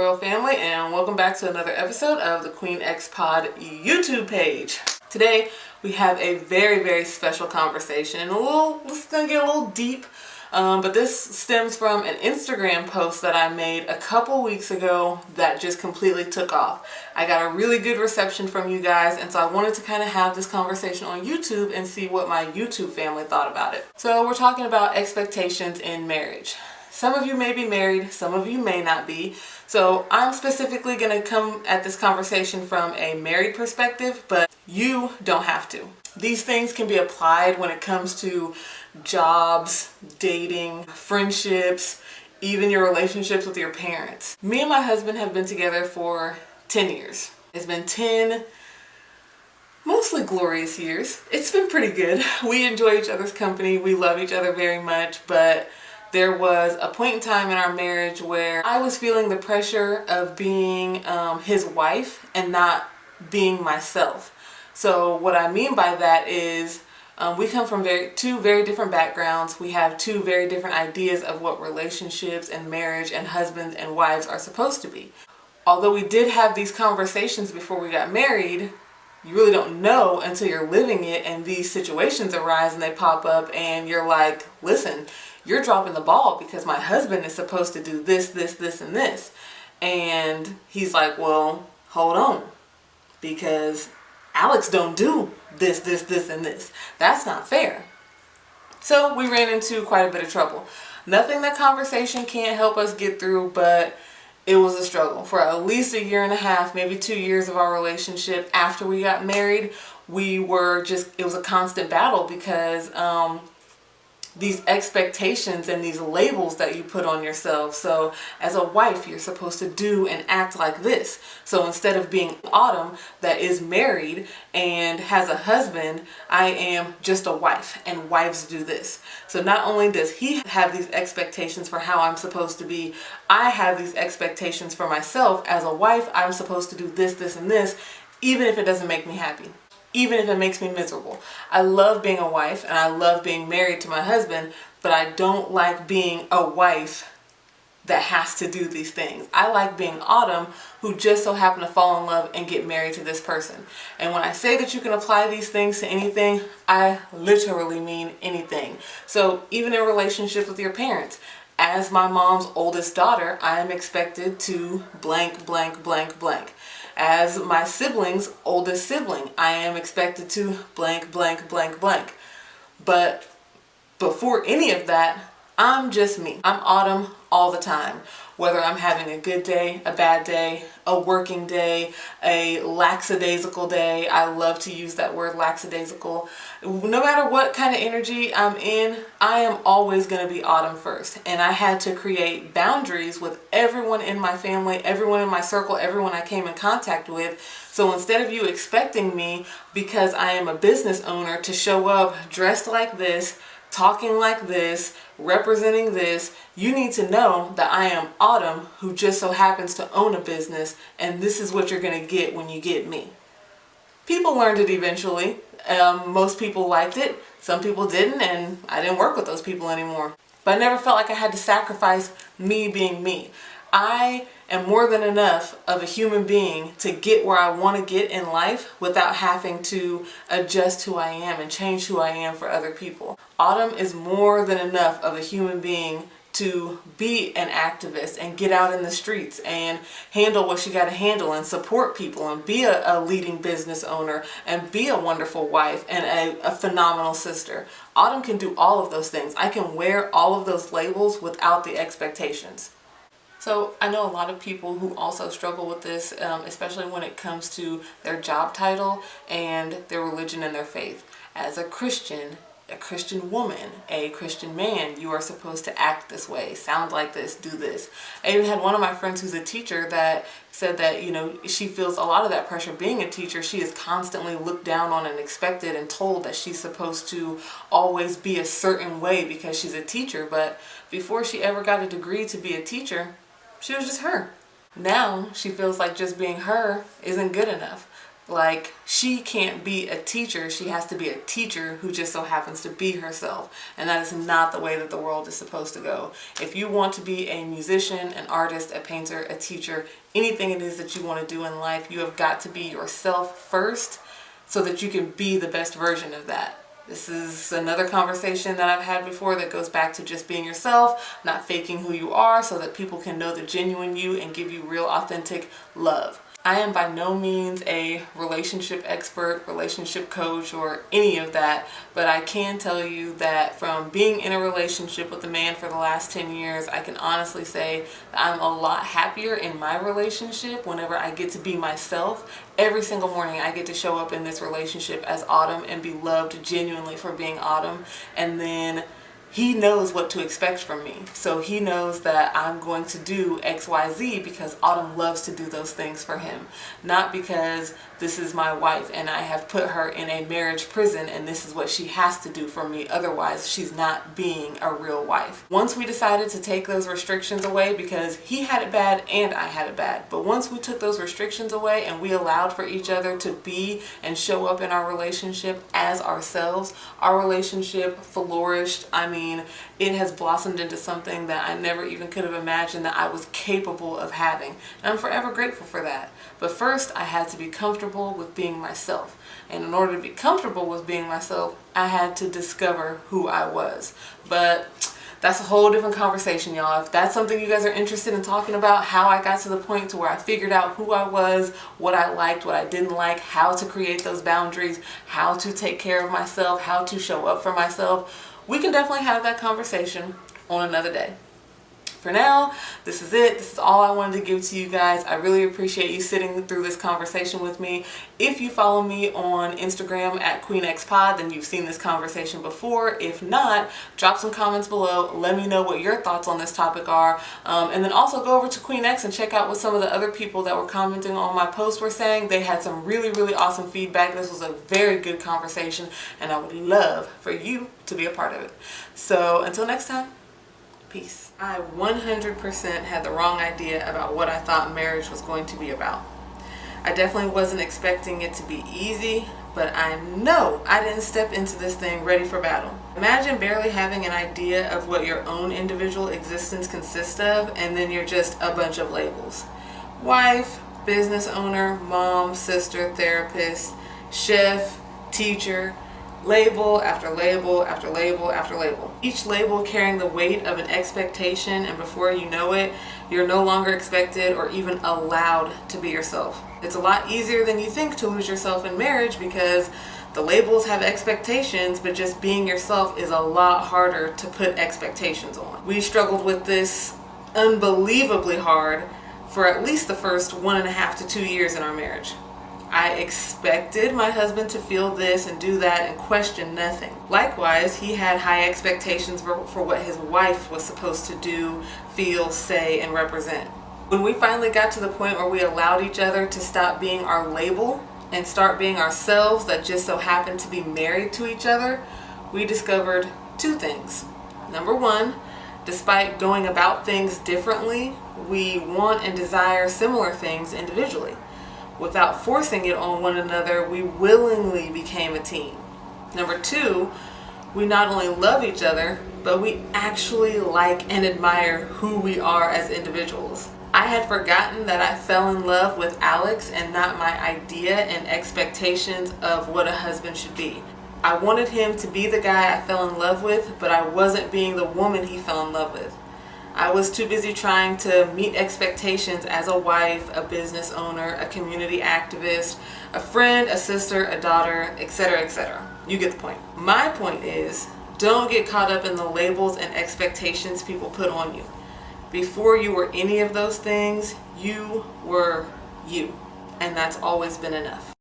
royal family, and welcome back to another episode of the Queen X Pod YouTube page. Today we have a very special conversation. This is gonna get a little deep, but this stems from an Instagram post that I made a couple weeks ago that just completely took off. I got a really good reception from you guys, and so I wanted to kind of have this conversation on YouTube and see what my YouTube family thought about it. So we're talking about expectations in marriage. Some of you may be married, some of you may not be. So I'm specifically going to come at this conversation from a married perspective, but you don't have to. These things can be applied when it comes to jobs, dating, friendships, even your relationships with your parents. Me and my husband have been together for 10 years. It's been 10 mostly glorious years. It's been pretty good. We enjoy each other's company. We love each other very much, but there was a point in time in our marriage where I was feeling the pressure of being his wife and not being myself. So what I mean by that is we come from two very different backgrounds. We have two very different ideas of what relationships and marriage and husbands and wives are supposed to be. Although we did have these conversations before we got married, you really don't know until you're living it and these situations arise and they pop up and you're like, listen, you're dropping the ball because my husband is supposed to do this, and this. And he's like, well, hold on, because Alex don't do this, and this. That's not fair. So we ran into quite a bit of trouble. Nothing that conversation can't help us get through, but it was a struggle. For at least a year and a half, maybe 2 years of our relationship after we got married, it was a constant battle because these expectations and these labels that you put on yourself. So as a wife, you're supposed to do and act like this. So instead of being Autumn that is married and has a husband, I am just a wife, and wives do this. So not only does he have these expectations for how I'm supposed to be, I have these expectations for myself. As a wife, I'm supposed to do this, and this, even if it doesn't make me happy. Even if it makes me miserable. I love being a wife and I love being married to my husband, but I don't like being a wife that has to do these things. I like being Autumn, who just so happened to fall in love and get married to this person. And when I say that you can apply these things to anything, I literally mean anything. So even in relationships with your parents, as my mom's oldest daughter, I am expected to blank. As my sibling's oldest sibling, I am expected to blank. But before any of that, I'm just me. I'm Autumn all the time. Whether I'm having a good day, a bad day, a working day, a lackadaisical day. I love to use that word, lackadaisical. No matter what kind of energy I'm in, I am always going to be Autumn first. And I had to create boundaries with everyone in my family, everyone in my circle, everyone I came in contact with. So instead of you expecting me, because I am a business owner, to show up dressed like this, talking like this, representing this, you need to know that I am Autumn, who just so happens to own a business, and this is what you're going to get when you get me. People learned it eventually. Most people liked it. Some people didn't, and I didn't work with those people anymore. But I never felt like I had to sacrifice me being me. I am more than enough of a human being to get where I want to get in life without having to adjust who I am and change who I am for other people. Autumn is more than enough of a human being to be an activist and get out in the streets and handle what she got to handle and support people and be a leading business owner and be a wonderful wife and a phenomenal sister. Autumn can do all of those things. I can wear all of those labels without the expectations. So I know a lot of people who also struggle with this, especially when it comes to their job title and their religion and their faith. As a Christian woman, a Christian man, you are supposed to act this way, sound like this, do this. I even had one of my friends who's a teacher that said that, she feels a lot of that pressure being a teacher. She is constantly looked down on and expected and told that she's supposed to always be a certain way because she's a teacher. But before she ever got a degree to be a teacher, she was just her. Now she feels like just being her isn't good enough. Like, she can't be a teacher, she has to be a teacher who just so happens to be herself. And that is not the way that the world is supposed to go. If you want to be a musician, an artist, a painter, a teacher, anything it is that you want to do in life, you have got to be yourself first so that you can be the best version of that. This is another conversation that I've had before that goes back to just being yourself, not faking who you are, so that people can know the genuine you and give you real authentic love. I am by no means a relationship expert, relationship coach, or any of that, but I can tell you that from being in a relationship with a man for the last 10 years, I can honestly say that I'm a lot happier in my relationship whenever I get to be myself. Every single morning I get to show up in this relationship as Autumn and be loved genuinely for being Autumn, and then he knows what to expect from me. So he knows that I'm going to do XYZ because Autumn loves to do those things for him. Not because this is my wife and I have put her in a marriage prison and this is what she has to do for me. Otherwise, she's not being a real wife. Once we decided to take those restrictions away, because he had it bad and I had it bad, but once we took those restrictions away and we allowed for each other to be and show up in our relationship as ourselves, our relationship flourished. I mean, it has blossomed into something that I never even could have imagined that I was capable of having. And I'm forever grateful for that. But first, I had to be comfortable with being myself. And in order to be comfortable with being myself, I had to discover who I was. But that's a whole different conversation, y'all. If that's something you guys are interested in talking about, how I got to the point to where I figured out who I was, what I liked, what I didn't like, how to create those boundaries, how to take care of myself, how to show up for myself, we can definitely have that conversation on another day. For now, this is it. This is all I wanted to give to you guys. I really appreciate you sitting through this conversation with me. If you follow me on Instagram at QueenXPod, then you've seen this conversation before. If not, drop some comments below. Let me know what your thoughts on this topic are. And then also go over to QueenX and check out what some of the other people that were commenting on my post were saying. They had some really, really awesome feedback. This was a very good conversation, and I would love for you to be a part of it. So until next time, peace. I 100% had the wrong idea about what I thought marriage was going to be about. I definitely wasn't expecting it to be easy, but I know I didn't step into this thing ready for battle. Imagine barely having an idea of what your own individual existence consists of, and then you're just a bunch of labels. Wife, business owner, mom, sister, therapist, chef, teacher, label after label after label after label. Each label carrying the weight of an expectation, and before you know it, you're no longer expected or even allowed to be yourself. It's a lot easier than you think to lose yourself in marriage because the labels have expectations, but just being yourself is a lot harder to put expectations on. We struggled with this unbelievably hard for at least the first 1.5 to 2 years in our marriage. I expected my husband to feel this and do that and question nothing. Likewise, he had high expectations for what his wife was supposed to do, feel, say, and represent. When we finally got to the point where we allowed each other to stop being our label and start being ourselves that just so happened to be married to each other, we discovered 2 things. Number 1, despite going about things differently, we want and desire similar things individually. Without forcing it on one another, we willingly became a team. Number 2, we not only love each other, but we actually like and admire who we are as individuals. I had forgotten that I fell in love with Alex and not my idea and expectations of what a husband should be. I wanted him to be the guy I fell in love with, but I wasn't being the woman he fell in love with. I was too busy trying to meet expectations as a wife, a business owner, a community activist, a friend, a sister, a daughter, etc., etc. You get the point. My point is, don't get caught up in the labels and expectations people put on you. Before you were any of those things, you were you. And that's always been enough.